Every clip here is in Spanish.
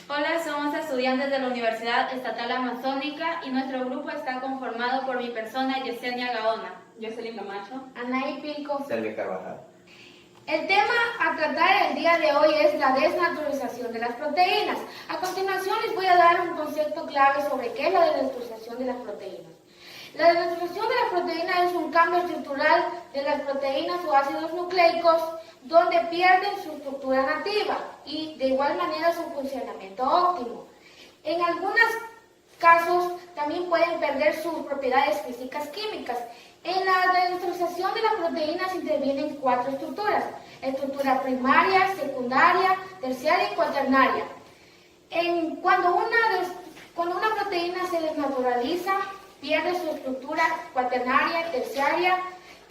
Hola, somos estudiantes de la Universidad Estatal Amazónica y nuestro grupo está conformado por mi persona, Yesenia Gaona, Jocelyn Camacho, Anaí Pilco. Selvi Carvajal. El tema a tratar el día de hoy es la desnaturalización de las proteínas. A continuación les voy a dar un concepto clave sobre qué es la desnaturalización de las proteínas. La desnaturalización de las proteínas es un cambio estructural de las proteínas o ácidos nucleicos donde pierden su estructura nativa y de igual manera su funcionamiento óptimo. En algunos casos también pueden perder sus propiedades físicas químicas. En la desnaturalización de las proteínas intervienen 4 estructuras: estructura primaria, secundaria, terciaria y cuaternaria. Cuando una proteína se desnaturaliza, pierde su estructura cuaternaria, terciaria,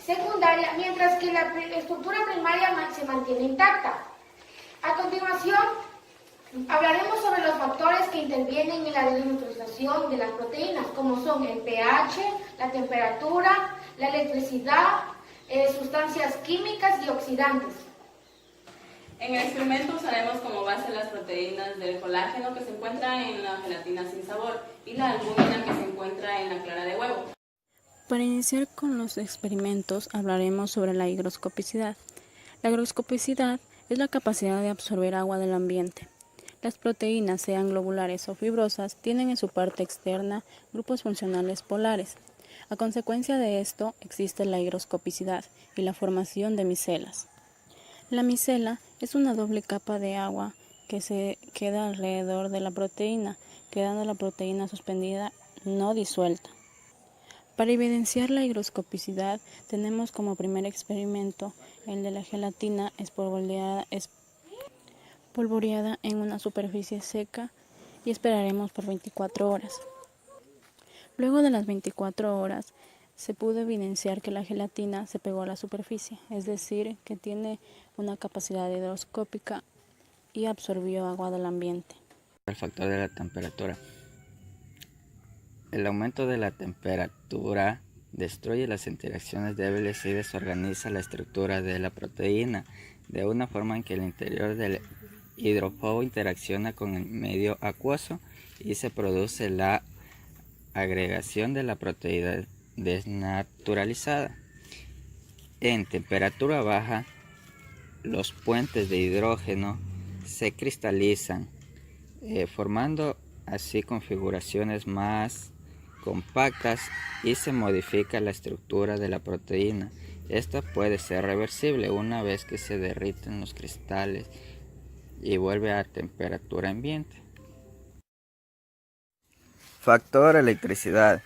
secundaria, mientras que la estructura primaria se mantiene intacta. A continuación, hablaremos sobre los factores que intervienen en la desnaturalización de las proteínas, como son el pH, la temperatura, la electricidad, sustancias químicas y oxidantes. En el experimento usaremos como base las proteínas del colágeno que se encuentra en la gelatina sin sabor y la albúmina que se encuentra en la clara de huevo. Para iniciar con los experimentos hablaremos sobre la higroscopicidad. La higroscopicidad es la capacidad de absorber agua del ambiente. Las proteínas, sean globulares o fibrosas, tienen en su parte externa grupos funcionales polares. A consecuencia de esto existe la higroscopicidad y la formación de micelas. La micela es una doble capa de agua que se queda alrededor de la proteína, quedando la proteína suspendida, no disuelta. Para evidenciar la higroscopicidad tenemos como primer experimento el de la gelatina espolvoreada en una superficie seca y esperaremos por 24 horas. Luego de las 24 horas se pudo evidenciar que la gelatina se pegó a la superficie, es decir, que tiene una capacidad higroscópica y absorbió agua del ambiente. El factor de la temperatura. El aumento de la temperatura destruye las interacciones débiles y desorganiza la estructura de la proteína de una forma en que el interior del hidrófobo interacciona con el medio acuoso y se produce la agregación de la proteína desnaturalizada. En temperatura baja, los puentes de hidrógeno se cristalizan, formando así configuraciones más compactas y se modifica la estructura de la proteína. Esta puede ser reversible una vez que se derriten los cristales y vuelve a temperatura ambiente. Factor electricidad.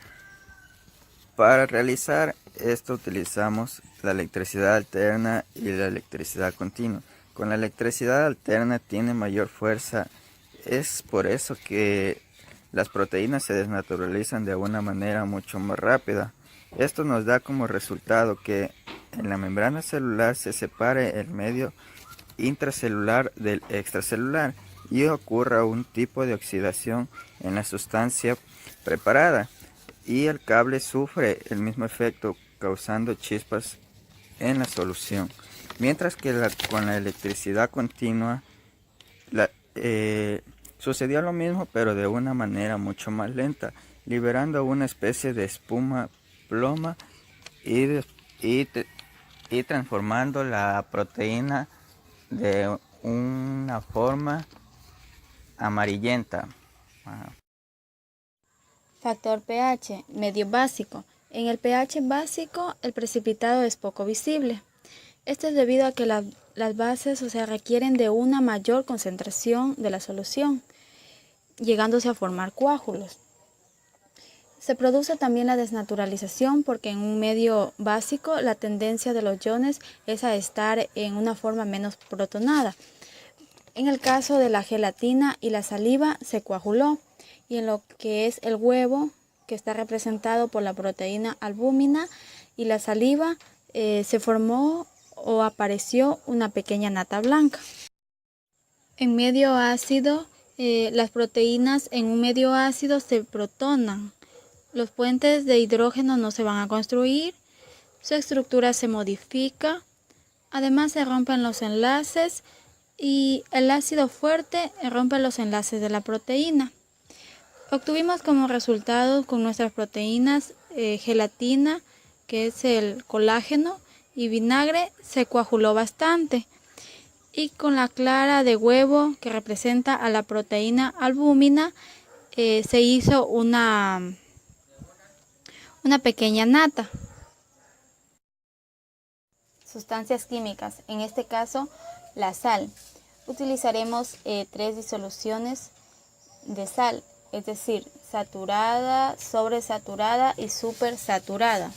Para realizar esto utilizamos la electricidad alterna y la electricidad continua. Con la electricidad alterna tiene mayor fuerza, es por eso que las proteínas se desnaturalizan de una manera mucho más rápida. Esto nos da como resultado que en la membrana celular se separe el medio intracelular del extracelular y ocurra un tipo de oxidación en la sustancia preparada y el cable sufre el mismo efecto causando chispas en la solución, mientras que con la electricidad continua sucedió lo mismo pero de una manera mucho más lenta, liberando una especie de espuma ploma y transformando la proteína de una forma amarillenta. Factor pH, medio básico. En el pH básico, el precipitado es poco visible. Esto es debido a que las bases requieren de una mayor concentración de la solución, llegándose a formar coágulos. Se produce también la desnaturalización porque en un medio básico la tendencia de los iones es a estar en una forma menos protonada. En el caso de la gelatina y la saliva se coaguló, y en lo que es el huevo, que está representado por la proteína albúmina, y la saliva, se formó o apareció una pequeña nata blanca. En medio ácido, las proteínas en un medio ácido se protonan. Los puentes de hidrógeno no se van a construir, su estructura se modifica, además se rompen los enlaces y el ácido fuerte rompe los enlaces de la proteína. Obtuvimos como resultado con nuestras proteínas gelatina, que es el colágeno, y vinagre se coaguló bastante. Y con la clara de huevo, que representa a la proteína albúmina, se hizo una pequeña nata. Sustancias químicas, en este caso la sal. Utilizaremos 3 disoluciones de sal, es decir, saturada, sobresaturada y supersaturada.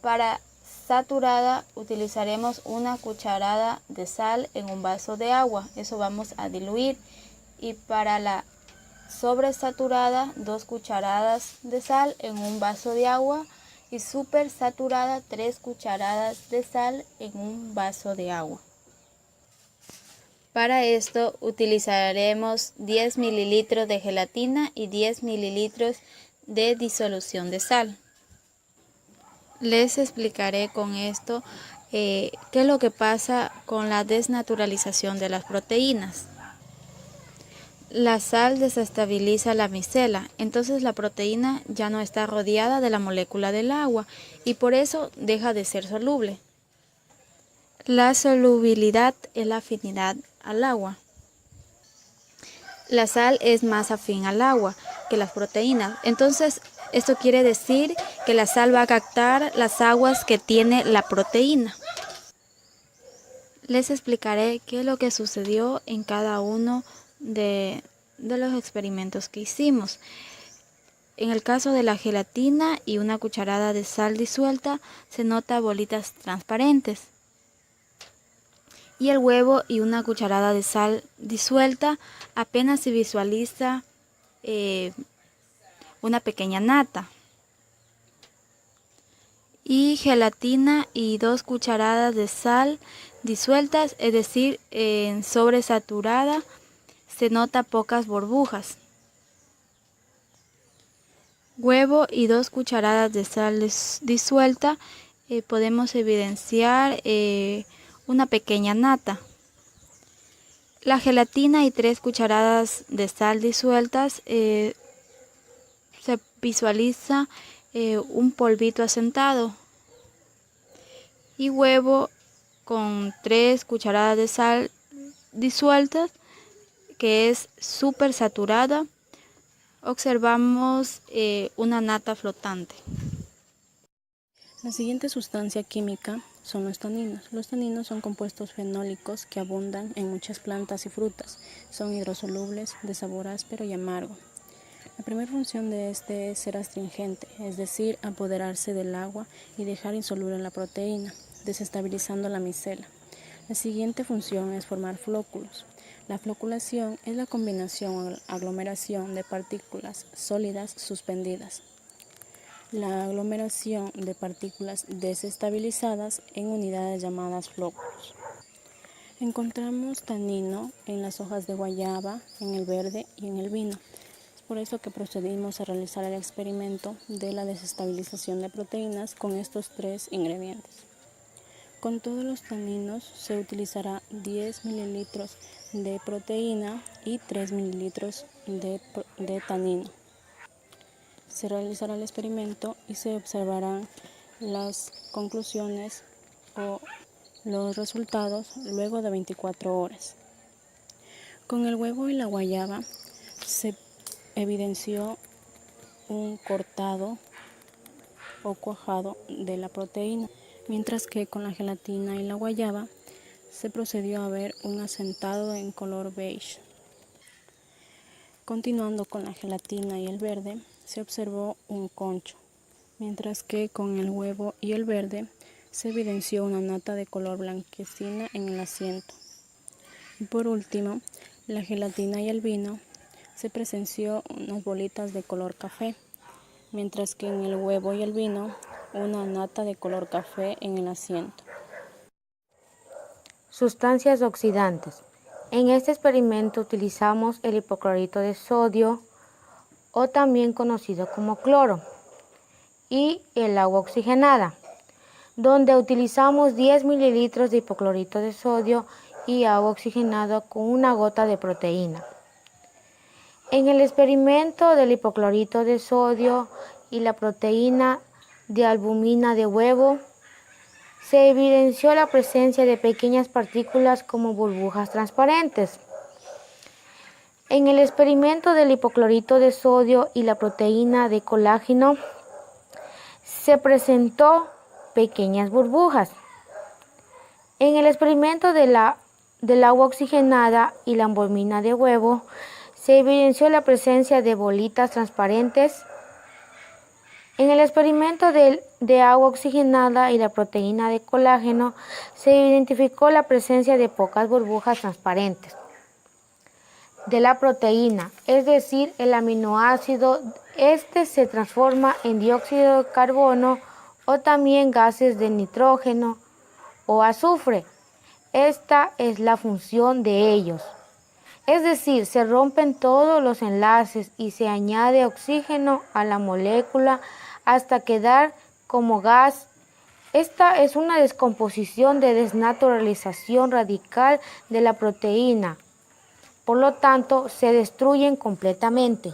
Para saturada utilizaremos 1 cucharada de sal en un vaso de agua, eso vamos a diluir, y para la sobresaturada 2 cucharadas de sal en un vaso de agua, y supersaturada 3 cucharadas de sal en un vaso de agua. Para esto utilizaremos 10 mililitros de gelatina y 10 mililitros de disolución de sal. Les explicaré con esto qué es lo que pasa con la desnaturalización de las proteínas. La sal desestabiliza la micela, entonces la proteína ya no está rodeada de la molécula del agua y por eso deja de ser soluble. La solubilidad es la afinidad al agua. La sal es más afín al agua que las proteínas, entonces esto quiere decir que la sal va a captar las aguas que tiene la proteína. Les explicaré qué es lo que sucedió en cada uno de los experimentos que hicimos. En el caso de la gelatina y 1 cucharada de sal disuelta se nota bolitas transparentes. Y el huevo y 1 cucharada de sal disuelta apenas se visualiza una pequeña nata. Y gelatina y 2 cucharadas de sal disueltas, es decir, en sobresaturada, se nota pocas burbujas. Huevo y 2 cucharadas de sal disuelta, podemos evidenciar una pequeña nata. La gelatina y 3 cucharadas de sal disueltas, se visualiza un polvito asentado. Y huevo con 3 cucharadas de sal disueltas, que es súper saturada, observamos una nata flotante. La siguiente sustancia química son los taninos. Los taninos son compuestos fenólicos que abundan en muchas plantas y frutas. Son hidrosolubles, de sabor áspero y amargo. La primera función de este es ser astringente, es decir, apoderarse del agua y dejar insoluble la proteína, desestabilizando la micela. La siguiente función es formar flóculos. La floculación es la combinación o aglomeración de partículas sólidas suspendidas. La aglomeración de partículas desestabilizadas en unidades llamadas flóculos. Encontramos tanino en las hojas de guayaba, en el verde y en el vino. Es por eso que procedimos a realizar el experimento de la desestabilización de proteínas con estos 3 ingredientes. Con todos los taninos se utilizará 10 mililitros de proteína y 3 mililitros de tanino. Se realizará el experimento y se observarán las conclusiones o los resultados luego de 24 horas. Con el huevo y la guayaba se evidenció un cortado o cuajado de la proteína, mientras que con la gelatina y la guayaba se procedió a ver un asentado en color beige. Continuando con la gelatina y el verde, se observó un concho, mientras que con el huevo y el verde se evidenció una nata de color blanquecina en el asiento. Y por último, la gelatina y el vino se presenció unas bolitas de color café, mientras que en el huevo y el vino una nata de color café en el asiento. Sustancias oxidantes. En este experimento utilizamos el hipoclorito de sodio, o también conocido como cloro, y el agua oxigenada, donde utilizamos 10 mililitros de hipoclorito de sodio y agua oxigenada con una gota de proteína. En el experimento del hipoclorito de sodio y la proteína de albúmina de huevo, se evidenció la presencia de pequeñas partículas como burbujas transparentes. En el experimento del hipoclorito de sodio y la proteína de colágeno, se presentó pequeñas burbujas. En el experimento del agua oxigenada y la albúmina de huevo, se evidenció la presencia de bolitas transparentes. En el experimento de agua oxigenada y la proteína de colágeno, se identificó la presencia de pocas burbujas transparentes. De la proteína, es decir, el aminoácido, este se transforma en dióxido de carbono o también gases de nitrógeno o azufre. Esta es la función de ellos. Es decir, se rompen todos los enlaces y se añade oxígeno a la molécula hasta quedar como gas. Esta es una descomposición de desnaturalización radical de la proteína. Por lo tanto, se destruyen completamente.